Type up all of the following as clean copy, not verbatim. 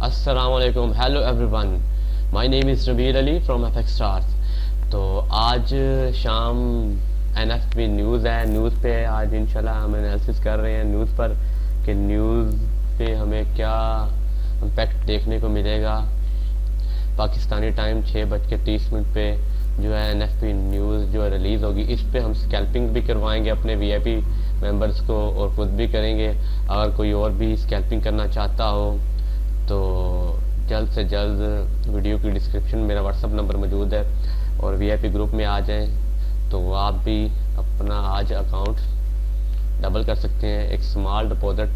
अस्सलामुअलैकुम, hello everyone. My name is Rabir Ali from FX stars. तो आज शाम एनएफपी न्यूज़ है। न्यूज़ पे आज इंशाल्लाह हम एनालिसिस कर रहे हैं न्यूज़ पर कि न्यूज़ पे हमें क्या इम्पैक्ट देखने को मिलेगा। पाकिस्तानी टाइम 6:30 पे जो है एनएफपी न्यूज़ जो रिलीज़ होगी, इस पे हम स्कैल्पिंग भी करवाएंगे अपने वीआईपी मेंबर्स को और खुद भी करेंगे। अगर कोई और भी स्कैल्पिंग करना चाहता हो तो जल्द से जल्द वीडियो की डिस्क्रिप्शन में मेरा व्हाट्सअप नंबर मौजूद है और वीआईपी ग्रुप में आ जाएं तो आप भी अपना आज अकाउंट डबल कर सकते हैं। एक स्मॉल डिपॉजिट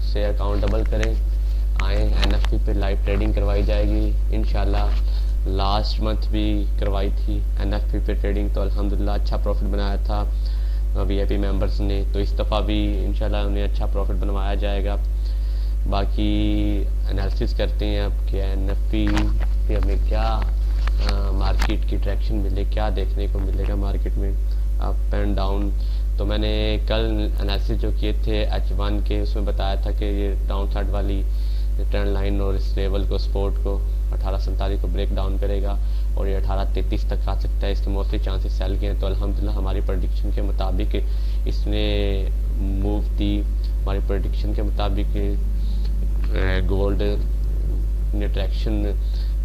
से अकाउंट डबल करें, आए एनएफपी पे लाइव ट्रेडिंग करवाई जाएगी इंशाल्लाह। लास्ट मंथ भी करवाई थी एनएफपी पे ट्रेडिंग, तो अल्हम्दुलिल्लाह अच्छा प्रॉफिट बनाया था वीआईपी मेंबर्स ने। तो इस दफ़ा भी इंशाल्लाह उन्हें अच्छा प्रॉफिट बनवाया जाएगा। बाकी एनालिसिस करते हैं अब कि एनएफपी पे हमें क्या मार्केट की ट्रैक्शन मिले, क्या देखने को मिलेगा मार्केट में अप एंड डाउन। तो मैंने कल एनालिसिस जो किए थे H1 के, उसमें बताया था कि ये डाउन साइड वाली ट्रेंड लाइन और इस लेवल को सपोर्ट को 1847 को ब्रेक डाउन करेगा और ये 1833 तक आ सकता है। इसके मोस्टली चांसेस सेल के हैं। तो अल्हम्दुलिल्लाह हमारी प्रेडिक्शन के मुताबिक इसने मूव दी। हमारी प्रेडिक्शन के मुताबिक गोल्ड ने ट्रैक्शन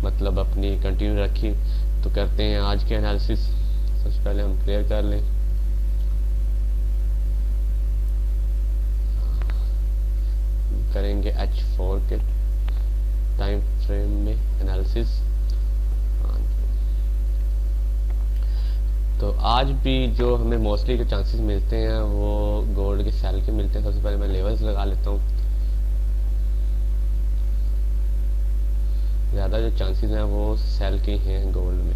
मतलब अपनी कंटिन्यू रखी। तो करते हैं आज के एनालिसिस। सबसे पहले हम क्लियर कर लें। करेंगे H4 के टाइम फ्रेम में एनालिसिस। तो आज भी जो हमें मोस्टली जो चांसेस मिलते हैं वो गोल्ड के सेल के मिलते हैं। सबसे पहले मैं लेवल्स लगा लेता हूँ। ज़्यादा जो चांसेस हैं वो सेल के हैं गोल्ड में।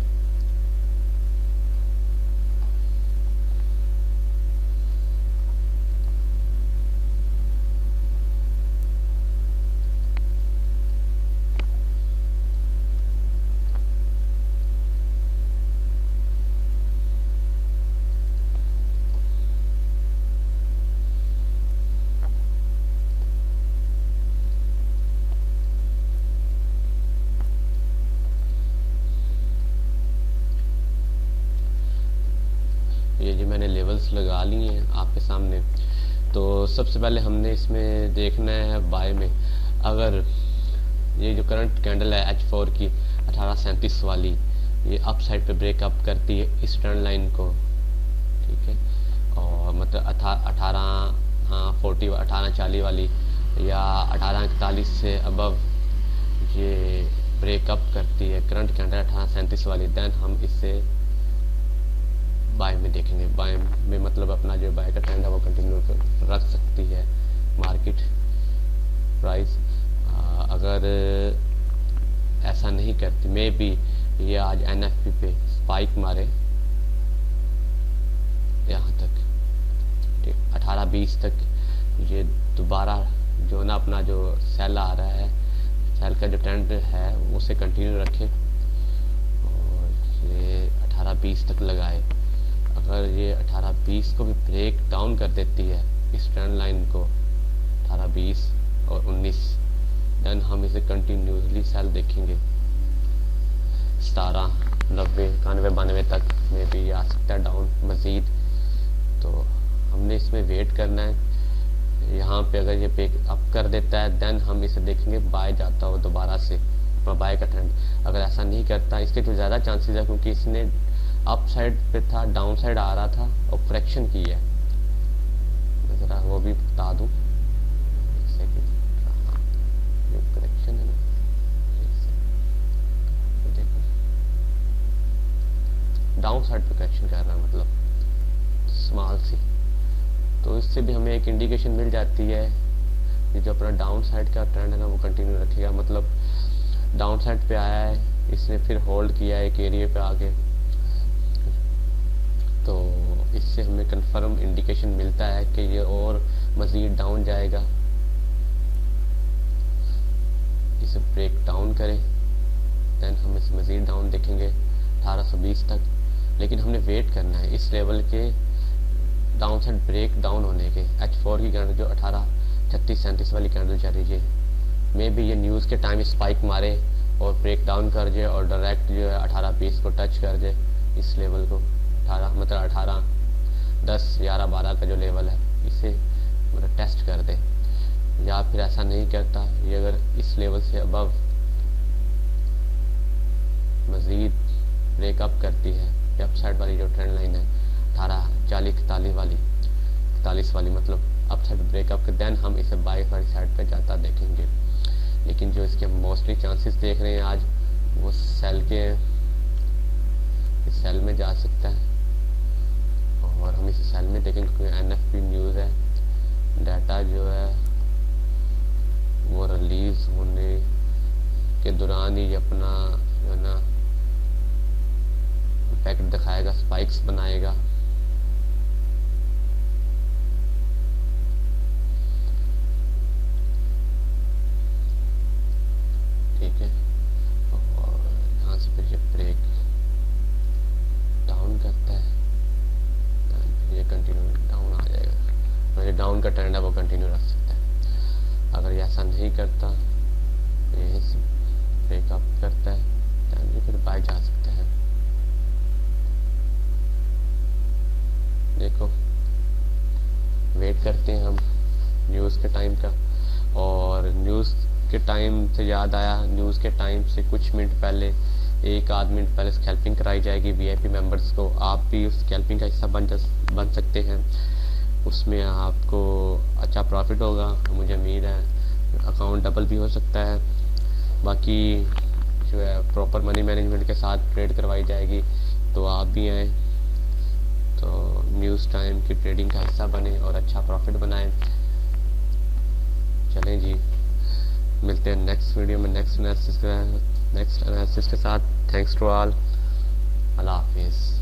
ये जो मैंने लेवल्स लगा लिए हैं आपके सामने। तो सबसे पहले हमने इसमें देखना है बाय में। अगर ये जो करंट कैंडल है H4 की 1837 वाली, ये अप साइड पे ब्रेकअप करती है इस ट्रेंड लाइन को, ठीक है, और मतलब 1840 वाली या 1841 से अबव ये ब्रेकअप करती है करंट कैंडल 1837 वाली, देन हम इससे बाय में देखेंगे। बाय में मतलब अपना जो बाय का ट्रेंड है वो कंटिन्यू रख सकती है मार्केट प्राइस। अगर ऐसा नहीं करती, मे बी ये आज एनएफपी पे स्पाइक मारे यहाँ तक, ठीक, 1820 तक, ये दोबारा जो ना अपना जो सेल आ रहा है, सेल का जो ट्रेंड है उसे कंटिन्यू रखे और ये 1820 तक लगाए। अगर ये 1820 को भी ब्रेक डाउन कर देती है इस ट्रेंड लाइन को 1820 और 19, देन हम इसे कंटिन्यूसली सेल देखेंगे 17, 90, 91, 92 तक में भी आ सकता है डाउन मज़ीद। तो हमने इसमें वेट करना है। यहाँ पे अगर ये ब्रेक अप कर देता है देन हम इसे देखेंगे बाय जाता हो दोबारा से बाय का ट्रेंड। अगर ऐसा नहीं करता, इसके तो ज़्यादा चांसेस है क्योंकि इसने अप साइड पे था, डाउन साइड आ रहा था और करेक्शन की है। मैं ज़रा वो भी बता दूँ, एक सेकेंड, जो करेक्शन है ना, देखो डाउन साइड पे करेक्शन कर रहा है, मतलब स्मॉल सी। तो इससे भी हमें एक इंडिकेशन मिल जाती है कि जो अपना डाउन साइड का ट्रेंड है ना वो कंटिन्यू रखेगा। मतलब डाउन साइड पे आया है, इसने फिर होल्ड किया है एक एरिया पे आके, तो इससे हमें कंफर्म इंडिकेशन मिलता है कि ये और मज़ीद डाउन जाएगा। इसे ब्रेक डाउन करें देन हम इसे मज़ीद डाउन देखेंगे 1820 तक। लेकिन हमने वेट करना है इस लेवल के डाउन साइड ब्रेक डाउन होने के। H4 की कैंडल जो 1836-37 वाली कैंडल चल रही है, मे बी ये न्यूज़ के टाइम स्पाइक मारे और ब्रेक डाउन कर जाए और डायरेक्ट जो है 18-20 को टच कर जाए, इस लेवल को 18 मतलब 18 10 11 12 का जो लेवल है इसे मतलब टेस्ट कर दे, या फिर ऐसा नहीं करता, ये अगर इस लेवल से अबव मज़ीद ब्रेकअप करती है, ये अपसाइड वाली जो ट्रेंड लाइन है 18 40 41 वाली मतलब अपसाइड ब्रेकअप के देन हम इसे बाई वाली साइड पे जाता देखेंगे। लेकिन जो इसके मोस्टली चांसेस देख रहे हैं आज वो सेल के, इस सेल में जा सकता है और हम इसे सेल में देखेंगे क्योंकि NFP न्यूज़ है, डाटा जो है वो रिलीज होने के दौरान ही अपना जो है ना इफेक्ट दिखाएगा, स्पाइक्स बनाएगा। ठीक है, और यहाँ से फिर ये ब्रेक डाउन करता है, फिर ये कंटिन्यू डाउन आ जाएगा और ये डाउन का ट्रेंड है वो कंटिन्यू रख सकता है। अगर ये ऐसा नहीं करता, यहीं से ब्रेकअप करता है तो ये फिर बाय जा सकता है। देखो वेट करते हैं हम न्यूज़ के टाइम का, और न्यूज़ के टाइम से याद आया, न्यूज़ के टाइम से कुछ मिनट पहले, एक आध मिनट पहले स्कैल्पिंग कराई जाएगी VIP मेंबर्स को। आप भी उस स्कैल्पिंग का हिस्सा बन सकते हैं, उसमें आपको अच्छा प्रॉफिट होगा, मुझे उम्मीद है अकाउंट डबल भी हो सकता है। बाकी जो है प्रॉपर मनी मैनेजमेंट के साथ ट्रेड करवाई जाएगी, तो आप भी आएँ तो न्यूज़ टाइम की ट्रेडिंग का हिस्सा बने और अच्छा प्रॉफिट बनाएं। चलें जी, मिलते हैं नेक्स्ट वीडियो में नेक्स्ट एनालिसिस के साथ। थैंक्स टू ऑल, अल्लाह हाफिज़।